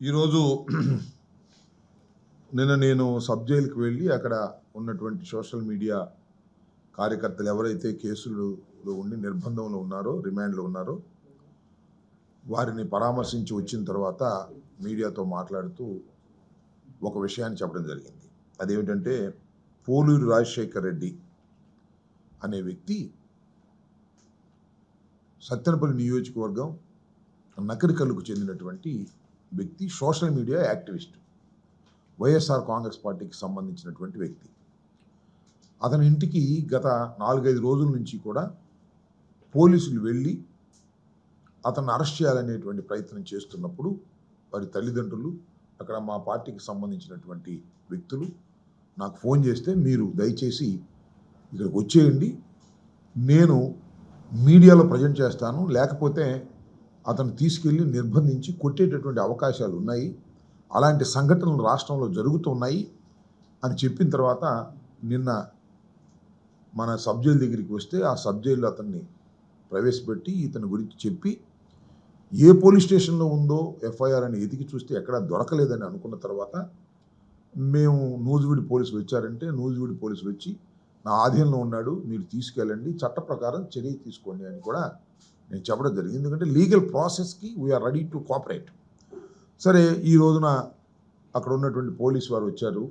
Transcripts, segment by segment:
ఈరోజు నిన్న నేను సబ్ జైలుకి వెళ్ళి అక్కడ ఉన్నటువంటి సోషల్ మీడియా కార్యకర్తలు ఎవరైతే కేసులో ఉండి నిర్బంధంలో ఉన్నారో, రిమాండ్లో ఉన్నారో వారిని పరామర్శించి వచ్చిన తర్వాత మీడియాతో మాట్లాడుతూ ఒక విషయాన్ని చెప్పడం జరిగింది. అదేమిటంటే పోలూరు రాజశేఖర్ రెడ్డి అనే వ్యక్తి సత్తెనపల్లి నియోజకవర్గం నకరికల్లుకు చెందినటువంటి వ్యక్తి, social media activist, YSR Congress పార్టీకి సంబంధించినటువంటి వ్యక్తి. అతని ఇంటికి గత 4-5 రోజుల నుంచి కూడా పోలీసులు వెళ్ళి అతన్ని అరెస్ట్ చేయాలనేటువంటి ప్రయత్నం చేస్తున్నప్పుడు వారి తల్లిదండ్రులు, అక్కడ మా పార్టీకి సంబంధించినటువంటి వ్యక్తులు నాకు ఫోన్ చేస్తే, మీరు దయచేసి ఇక్కడికి వచ్చేయండి, నేను మీడియాలో ప్రజెంట్ చేస్తాను, లేకపోతే అతను తీసుకెళ్ళి నిర్బంధించి కొట్టేటటువంటి అవకాశాలు ఉన్నాయి, అలాంటి సంఘటనలు రాష్ట్రంలో జరుగుతున్నాయి అని చెప్పిన తర్వాత నిన్న మన సబ్ జైలు దగ్గరికి వస్తే ఆ సబ్ జైల్లో అతన్ని ప్రవేశపెట్టి ఇతని గురించి చెప్పి ఏ పోలీస్ స్టేషన్లో ఉందో ఎఫ్ఐఆర్ అని ఎతికి చూస్తే ఎక్కడా దొరకలేదని అనుకున్న తర్వాత మేము నూజివీడు పోలీసులు వచ్చారంటే నూజివీడు పోలీసులు వచ్చి నా ఆధీనంలో ఉన్నాడు, మీరు తీసుకెళ్ళండి, చట్ట ప్రకారం చర్య తీసుకోండి అని కూడా నేను చెప్పడం జరిగింది. ఎందుకంటే లీగల్ ప్రాసెస్కి వీఆర్ రెడీ టు కోఆపరేట్. సరే, ఈ రోజున అక్కడ ఉన్నటువంటి పోలీసు వారు వచ్చారు,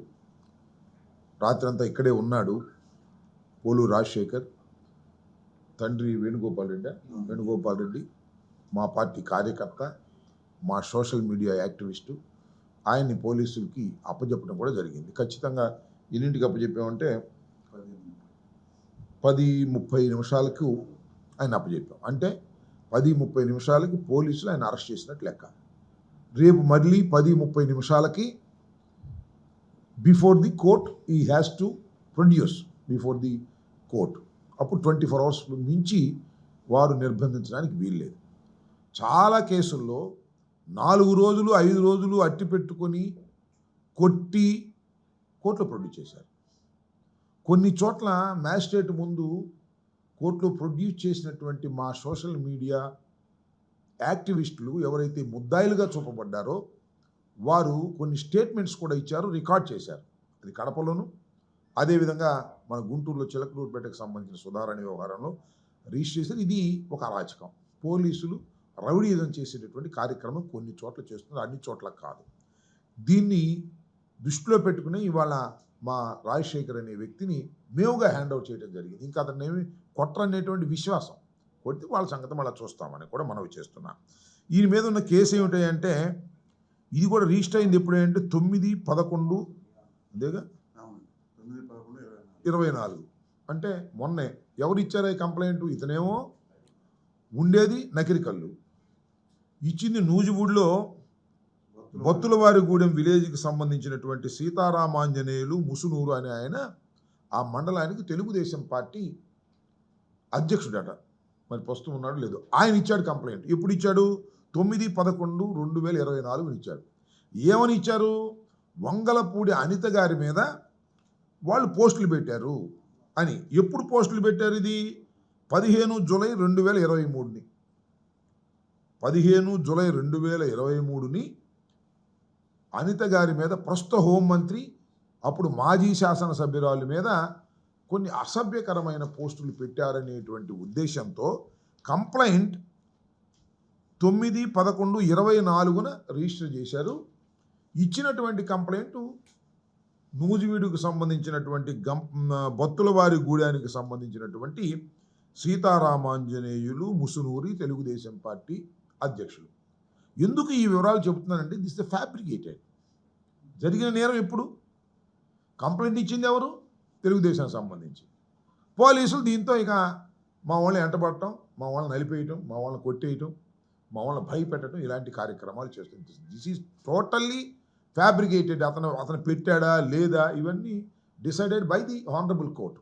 రాత్రి అంతా ఇక్కడే ఉన్నాడు. పోలూరు రాజశేఖర్ తండ్రి వేణుగోపాల్ రెడ్డి మా పార్టీ కార్యకర్త, మా సోషల్ మీడియా యాక్టివిస్టు, ఆయన్ని పోలీసులకి అప్పచెప్పడం కూడా జరిగింది. ఖచ్చితంగా ఎన్నింటికి అప్పచెప్పామంటే 10:30 నిమిషాలకు ఆయన అప్పచెప్పాం. అంటే 10:30 నిమిషాలకి పోలీసులు ఆయన అరెస్ట్ చేసినట్టు లెక్క. రేపు మళ్ళీ 10:30 నిమిషాలకి బిఫోర్ ది కోర్ట్ ఈ has to produce before the court. అప్పుడు 24 అవర్స్ మించి వారు నిర్బంధించడానికి వీల్లేదు. చాలా కేసుల్లో 4 రోజులు 5 రోజులు అట్టి పెట్టుకొని కొట్టి కోర్టులో ప్రొడ్యూస్ చేశారు. కొన్ని చోట్ల మ్యాజిస్ట్రేట్ ముందు కోర్టులో ప్రొడ్యూస్ చేసినటువంటి మా సోషల్ మీడియా యాక్టివిస్టులు ఎవరైతే ముద్దాయిలుగా చూపబడ్డారో వారు కొన్ని స్టేట్మెంట్స్ కూడా ఇచ్చారు, రికార్డ్ చేశారు. అది కడపలోను, అదేవిధంగా మన గుంటూరులో చిలకలూరుపేటకు సంబంధించిన సుధారాణి వ్యవహారంలో రిజిస్టర్ చేశారు. ఇది ఒక అరాచకం. పోలీసులు రౌడీజం చేసేటటువంటి కార్యక్రమం కొన్ని చోట్ల చేస్తున్నారు, అన్ని చోట్ల కాదు. దీన్ని దృష్టిలో పెట్టుకుని ఇవాళ మా రాజశేఖర్ అనే వ్యక్తిని మేముగా హ్యాండ్ అవుట్ చేయడం జరిగింది. ఇంకా అతన్ని ఏమి కొట్టరనేటువంటి విశ్వాసం, కొడితే వాళ్ళ సంగతి మళ్ళీ చూస్తామని కూడా మనవి చేస్తున్నాం. ఈయన మీద ఉన్న కేసు ఏమిటంటే, ఇది కూడా రిజిస్టర్ అయింది ఎప్పుడంటే 9/11 అంతేగా 24, అంటే మొన్నే. ఎవరు ఇచ్చారా ఈ కంప్లైంట్? ఇతనేమో ఉండేది నకిరికల్లు, ఇచ్చింది నూజివీడులో బొత్తులవారిగూడెం విలేజ్కి సంబంధించినటువంటి సీతారామాంజనేయులు ముసునూరు అనే ఆయన ఆ మండలానికి తెలుగుదేశం పార్టీ అధ్యక్షుడట. మరి ప్రస్తుతం ఉన్నాడు లేదు. ఆయన ఇచ్చాడు కంప్లైంట్. ఎప్పుడు ఇచ్చాడు? 9/11/2024 ఇచ్చాడు. ఏమని ఇచ్చారు? వంగలపూడి అనిత గారి మీద వాళ్ళు పోస్టులు పెట్టారు అని. ఎప్పుడు పోస్టులు పెట్టారు? ఇది 15 జూలై 2023ని 15 జూలై 2023ని అనిత గారి మీద, ప్రస్తుత హోంమంత్రి, అప్పుడు మాజీ శాసనసభ్యురాల మీద కొన్ని అసభ్యకరమైన పోస్టులు పెట్టారనేటువంటి ఉద్దేశంతో కంప్లైంట్ 9/11/24న రిజిస్టర్ చేశారు. ఇచ్చినటువంటి కంప్లైంట్ నూజివీడుకు సంబంధించినటువంటి బొత్తులవారి గూడానికి సంబంధించినటువంటి సీతారామాంజనేయులు ముసునూరి తెలుగుదేశం పార్టీ అధ్యక్షులు. ఎందుకు ఈ వివరాలు చెబుతున్నానంటే, దిస్ ద ఫ్యాబ్రికేటెడ్. జరిగిన నేరం ఎప్పుడు? కంప్లైంట్ ఇచ్చింది ఎవరు? తెలుగుదేశం సంబంధించి. పోలీసులు దీంతో ఇక మా వాళ్ళని ఎంటబడటం, మా వాళ్ళని నలిపేయటం, మా వాళ్ళని కొట్టేయటం, మా వాళ్ళని భయపెట్టడం, ఇలాంటి కార్యక్రమాలు చేస్తుంది. This is totally fabricated. అతను పెట్టాడా లేదా ఇవన్నీ decided by the honourable court.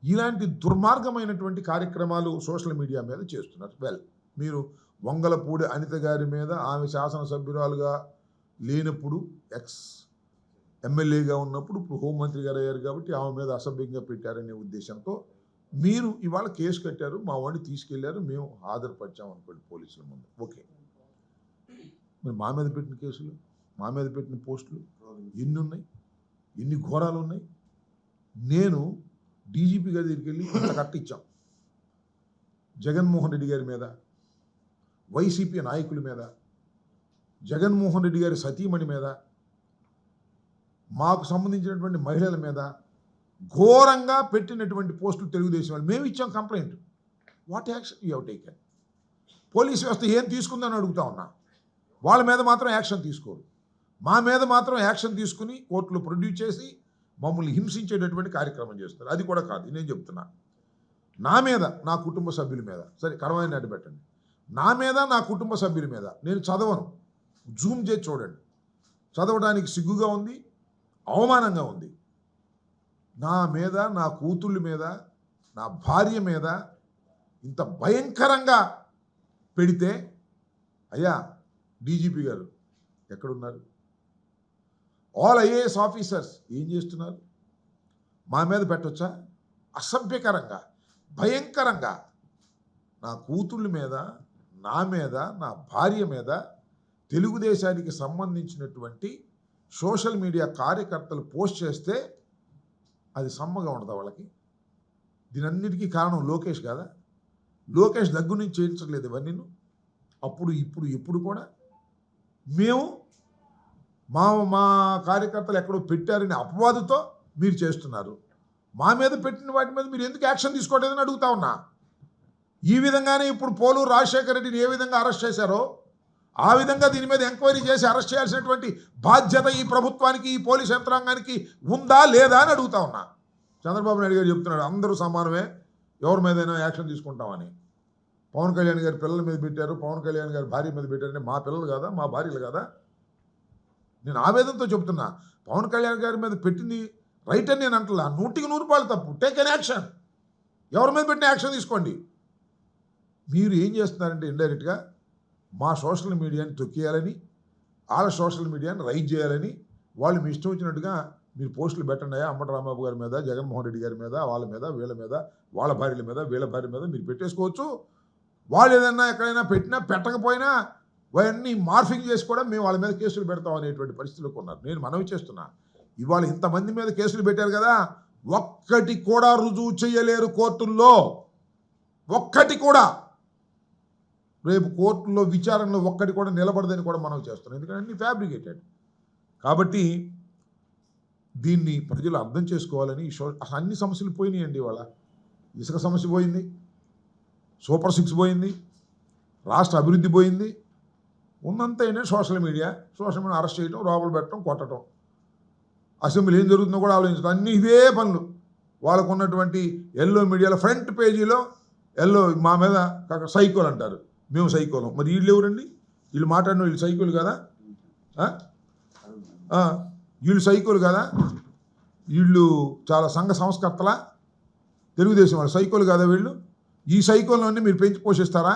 ఇలాంటి దుర్మార్గమైనటువంటి కార్యక్రమాలు సోషల్ మీడియా మీద చేస్తున్నారు. మీరు వంగలపూడి అనిత గారి మీద, ఆమె శాసనసభ్యురాలుగా లేనప్పుడు, ఎక్స్ ఎమ్మెల్యేగా ఉన్నప్పుడు, ఇప్పుడు హోంమంత్రి గారు అయ్యారు కాబట్టి ఆమె మీద అసభ్యంగా పెట్టారనే ఉద్దేశంతో మీరు ఇవాళ కేసు కట్టారు, మా వాడిని తీసుకెళ్లారు, మేము హాజరుపరిచాం అనుకోండి పోలీసుల ముందు. ఓకే, మరి మా మీద పెట్టిన కేసులు మా మీద పెట్టిన పోస్టులు ఎన్ని ఉన్నాయి, ఎన్ని ఘోరాలు ఉన్నాయి. నేను డీజీపీ గారి దగ్గరికి వెళ్ళి ఇంత కట్టించాం. జగన్మోహన్ రెడ్డి గారి మీద, వైసీపీ నాయకుల మీద, జగన్మోహన్ రెడ్డి గారి సతీమణి మీద, మాకు సంబంధించినటువంటి మహిళల మీద ఘోరంగా పెట్టినటువంటి పోస్టులు తెలుగుదేశం వాళ్ళు మేము ఇచ్చాం complaint. What action you have taken? Police వ్యవస్థ ఏం తీసుకుందని అడుగుతా ఉన్నా. వాళ్ళ మీద మాత్రం యాక్షన్ తీసుకోరు, మా మీద మాత్రం యాక్షన్ తీసుకుని కోర్టులో ప్రొడ్యూస్ చేసి మమ్మల్ని హింసించేటటువంటి కార్యక్రమం చేస్తారు. అది కూడా కాదు, నేను చెప్తున్నా. నా మీద, నా కుటుంబ సభ్యుల మీద, సరే కడవాయిని అడ్డు పెట్టండి, నా మీద నా కుటుంబ సభ్యుల మీద నేను చదవను, జూమ్ చేసి చూడండి, చదవడానికి సిగ్గుగా ఉంది, అవమానంగా ఉంది. నా మీద, నా కూతుళ్ళ మీద, నా భార్య మీద ఇంత భయంకరంగా పెడితే, అయ్యా డీజీపీ గారు ఎక్కడున్నారు? ఆల్ ఐఏఎస్ ఆఫీసర్స్ ఏం చేస్తున్నారు? మా మీద పెట్టొచ్చా? అసభ్యకరంగా, భయంకరంగా నా కూతుళ్ళ మీద, నా మీద, నా భార్య మీద తెలుగుదేశానికి సంబంధించినటువంటి సోషల్ మీడియా కార్యకర్తలు పోస్ట్ చేస్తే అది సమ్మగా ఉండదా వాళ్ళకి? దీనన్నిటికీ కారణం లోకేష్ కాదా? లోకేష్ దగ్గర నుంచి చేయించట్లేదు ఇవన్నీ. అప్పుడు ఇప్పుడు ఎప్పుడు కూడా మేము మా కార్యకర్తలు ఎక్కడో పెట్టారని అపవాదుతో మీరు చేస్తున్నారు. మా మీద పెట్టిన వాటి మీద మీరు ఎందుకు యాక్షన్ తీసుకోవట్లేదని అడుగుతా ఉన్నా. ఈ విధంగానే ఇప్పుడు పోలూరు రాజశేఖర రెడ్డిని ఏ విధంగా అరెస్ట్ చేశారో ఆ విధంగా దీని మీద ఎంక్వైరీ చేసి అరెస్ట్ చేయాల్సినటువంటి బాధ్యత ఈ ప్రభుత్వానికి, ఈ పోలీస్ యంత్రాంగానికి ఉందా లేదా అని అడుగుతా ఉన్నా. చంద్రబాబు నాయుడు గారు చెప్తున్నాడు అందరూ సమానమే, ఎవరి మీదైనా యాక్షన్ తీసుకుంటామని. పవన్ కళ్యాణ్ గారి పిల్లల మీద పెట్టారు, పవన్ కళ్యాణ్ గారి భార్య మీద పెట్టారంటే మా పిల్లలు కాదా, మా భార్యలు కాదా? నేను ఆవేదనతో చెప్తున్నా. పవన్ కళ్యాణ్ గారి మీద పెట్టింది రైట్ అని నేను అంటలా, 100% తప్పు. Take an action. ఎవరి మీద పెట్టిన యాక్షన్ తీసుకోండి. మీరు ఏం చేస్తున్నారంటే ఇండైరెక్ట్గా మా సోషల్ మీడియాని తొక్కేయాలని, వాళ్ళ సోషల్ మీడియాని రైజ్ చేయాలని వాళ్ళు మీ ఇష్టం వచ్చినట్టుగా మీరు పోస్టులు పెట్టండి. అంబటి రాంబాబు గారి మీద, జగన్మోహన్ రెడ్డి గారి మీద, వాళ్ళ మీద, వీళ్ళ మీద, వాళ్ళ భార్యల మీద, వీళ్ళ భార్య మీద మీరు పెట్టేసుకోవచ్చు. వాళ్ళు ఏదైనా ఎక్కడైనా పెట్టినా పెట్టకపోయినా అవన్నీ మార్ఫింగ్ చేసి కూడా మేము వాళ్ళ మీద కేసులు పెడతాం అనేటువంటి పరిస్థితులకు ఉన్నారు. నేను మనవి చేస్తున్నా, ఇవాళ ఇంతమంది మీద కేసులు పెట్టారు కదా, ఒక్కటి కూడా రుజువు చేయలేరు కోర్టుల్లో, ఒక్కటి కూడా. రేపు కోర్టుల్లో విచారణలో ఒక్కటి కూడా నిలబడదని కూడా మనం చేస్తున్నాం, ఎందుకంటే అన్ని ఫ్యాబ్రికేటెడ్. కాబట్టి దీన్ని ప్రజలు అర్థం చేసుకోవాలని అన్ని సమస్యలు పోయినాయండి. ఇవాళ ఇసుక సమస్య పోయింది, సూపర్ 6 పోయింది, రాష్ట్ర అభివృద్ధి పోయింది. ఉన్నంత ఏంటంటే సోషల్ మీడియా అరెస్ట్ చేయడం, లోపల పెట్టడం, కొట్టడం. అసెంబ్లీ ఏం జరుగుతుందో కూడా ఆలోచించడం, అన్నీ ఇదే పనులు. వాళ్ళకు ఉన్నటువంటి ఎల్లో మీడియాలో ఫ్రంట్ పేజీలో ఎల్లో మా మీద సైకోలు అంటారు, మేము సైకోలం. మరి వీళ్ళు ఎవరండి? వీళ్ళు మాట్లాడిన వీళ్ళు సైకోలు కదా? వీళ్ళు సైకోలు కదా? వీళ్ళు చాలా సంఘ సంస్కర్తలా? తెలుగుదేశం వాళ్ళు సైకోలు కదా వీళ్ళు? ఈ సైకోలన్నీ మీరు పెంచి పోషిస్తారా?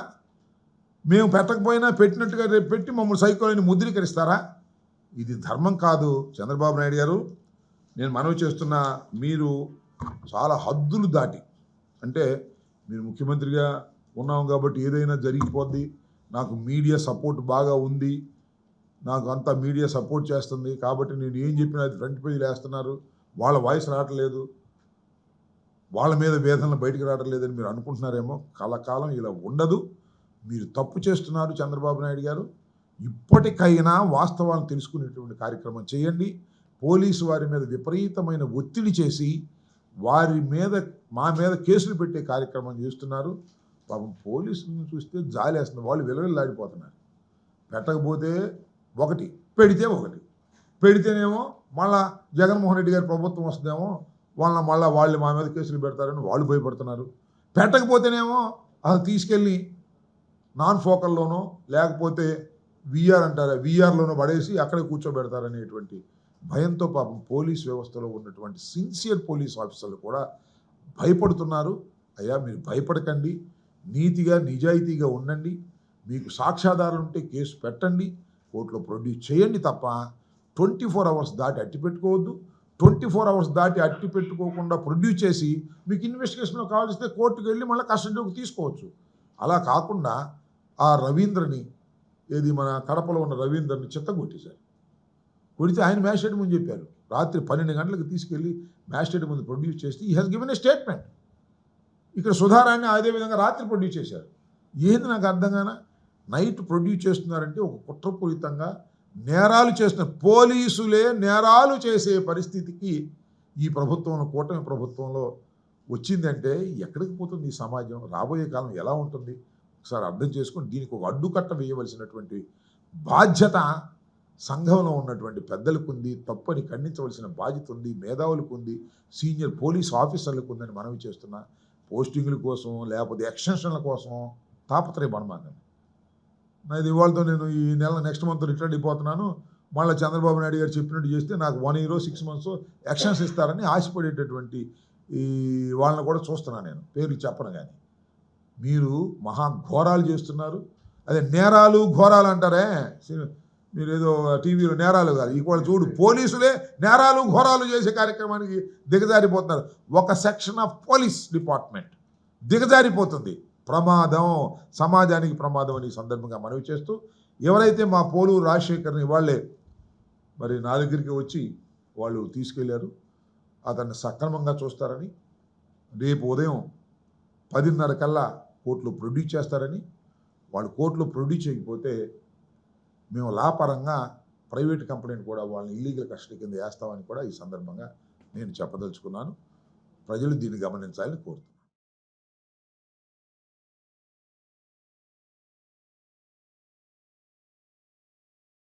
మేము పెట్టకపోయినా పెట్టినట్టుగా రేపు పెట్టి మమ్మల్ని సైకోలని ముద్రీకరిస్తారా? ఇది ధర్మం కాదు. చంద్రబాబు నాయుడు గారు, నేను మనవి చేస్తున్నా, మీరు చాలా హద్దులు దాటి, అంటే మీరు ముఖ్యమంత్రిగా ఉన్నాం కాబట్టి ఏదైనా జరిగిపోద్ది, నాకు మీడియా సపోర్ట్ బాగా ఉంది, నాకు అంతా మీడియా సపోర్ట్ చేస్తుంది కాబట్టి నేను ఏం చెప్పినా అది ఫ్రంట్ పేజీలు వేస్తున్నారు, వాళ్ళ వాయిస్ రావట్లేదు, వాళ్ళ మీద వేదనలు బయటకు రావట్లేదని మీరు అనుకుంటున్నారేమో. కలకాలం ఇలా ఉండదు. మీరు తప్పు చేస్తున్నారు చంద్రబాబు నాయుడు గారు. ఇప్పటికైనా వాస్తవాలను తెలుసుకునేటువంటి కార్యక్రమం చేయండి. పోలీసు వారి మీద విపరీతమైన ఒత్తిడి చేసి వారి మీద, మా మీద కేసులు పెట్టే కార్యక్రమం చేస్తున్నారు. పాపం పోలీసులను చూస్తే జాలేస్తుంది, వాళ్ళు విలవిల్లాడిపోతున్నారు. పెట్టకపోతే ఒకటి, పెడితే ఒకటి. పెడితేనేమో మళ్ళా జగన్మోహన్ రెడ్డి గారి ప్రభుత్వం వస్తుందేమో, వాళ్ళు మా మీద కేసులు పెడతారని వాళ్ళు భయపడుతున్నారు. పెట్టకపోతేనేమో అది తీసుకెళ్ళి నాన్ ఫోకల్లోనో లేకపోతే వీఆర్ అంటారా, వీఆర్లోనో పడేసి అక్కడే కూర్చోబెడతారనేటువంటి భయంతో పాపం పోలీస్ వ్యవస్థలో ఉన్నటువంటి సిన్సియర్ పోలీస్ ఆఫీసర్లు కూడా భయపడుతున్నారు. అయ్యా మీరు భయపడకండి, నీతిగా నిజాయితీగా ఉండండి. మీకు సాక్ష్యాధారాలు ఉంటే కేసు పెట్టండి, కోర్టులో ప్రొడ్యూస్ చేయండి తప్ప 24 అవర్స్ దాటి అట్టి పెట్టుకోవద్దు. 24 అవర్స్ దాటి అట్టి పెట్టుకోకుండా ప్రొడ్యూస్ చేసి మీకు ఇన్వెస్టిగేషన్లో కావాల్సితే కోర్టుకు వెళ్ళి మళ్ళీ కస్టడీలోకి తీసుకోవచ్చు. అలా కాకుండా ఆ రవీంద్రని, ఏది మన కడపలో ఉన్న రవీంద్రని చిత్తగొట్టేశారు. కొడితే ఆయన మ్యాజిస్ట్రేట్ ముందు చెప్పారు. రాత్రి 12 గంటలకు తీసుకెళ్ళి మ్యాజిస్ట్రేట్ ముందు ప్రొడ్యూస్ చేస్తే ఈ హ్యాస్ గివెన్ ఏ స్టేట్మెంట్. ఇక్కడ సుధారాన్ని అదే విధంగా రాత్రి ప్రొడ్యూస్ చేశారు. ఏంది నాకు అర్థం కాన. నైట్ ప్రొడ్యూస్ చేస్తున్నారంటే ఒక కుట్రపూరితంగా నేరాలు చేస్తున్న పోలీసులే నేరాలు చేసే పరిస్థితికి ఈ ప్రభుత్వంలో, కూటమి ప్రభుత్వంలో వచ్చిందంటే ఎక్కడికి పోతుంది ఈ సమాజం? రాబోయే కాలం ఎలా ఉంటుంది ఒకసారి అర్థం చేసుకొని దీనికి ఒక అడ్డుకట్ట వేయవలసినటువంటి బాధ్యత సంఘంలో ఉన్నటువంటి పెద్దలకు ఉంది. తప్పని ఖండించవలసిన బాధ్యత ఉంది, మేధావులకు ఉంది, సీనియర్ పోలీస్ ఆఫీసర్లకు ఉందని మనవి చేస్తున్నా. పోస్టింగ్ల కోసం లేకపోతే ఎక్స్టెన్షన్ల కోసం తాపత్రయపడమాకండి. నాది ఇవాళతో నేను ఈ నెల నెక్స్ట్ మంత్ రిటైర్డ్ అయిపోతున్నాను, మళ్ళీ చంద్రబాబు నాయుడు గారు చెప్పినట్టు చేస్తే నాకు 1 year 6 months ఎక్స్టెన్స్ ఇస్తారని ఆశపడేటటువంటి ఈ వాళ్ళని కూడా చూస్తున్నాను. నేను పేర్లు చెప్పను కానీ మీరు మహా ఘోరాలు చేస్తున్నారు. అదే నేరాలు ఘోరాలు అంటారే, మీరు ఏదో టీవీలో నేరాలు కాదు, ఇవాళ చూడు పోలీసులే నేరాలు ఘోరాలు చేసే కార్యక్రమానికి దిగజారిపోతున్నారు. ఒక సెక్షన్ ఆఫ్ పోలీస్ డిపార్ట్మెంట్ దిగజారిపోతుంది. ప్రమాదం, సమాజానికి ప్రమాదం అని సందర్భంగా మనవి చేస్తూ, ఎవరైతే మా పోలూరు రాజశేఖర్ని వాళ్ళే మరి నా దగ్గరికి వచ్చి వాళ్ళు తీసుకెళ్లారు, అతన్ని సక్రమంగా చూస్తారని, రేపు ఉదయం 10:30 కల్లా కోర్టులో ప్రొడ్యూస్ చేస్తారని, వాళ్ళు కోర్టులో ప్రొడ్యూస్ చేయకపోతే మేము లాపరంగా ప్రైవేట్ కంప్లైంట్ కూడా వాళ్ళని ఇల్లీగల్ కస్టడీ కింద వేస్తామని కూడా ఈ సందర్భంగా నేను చెప్పదలుచుకున్నాను. ప్రజలు దీన్ని గమనించాలని కోరుతున్నాను.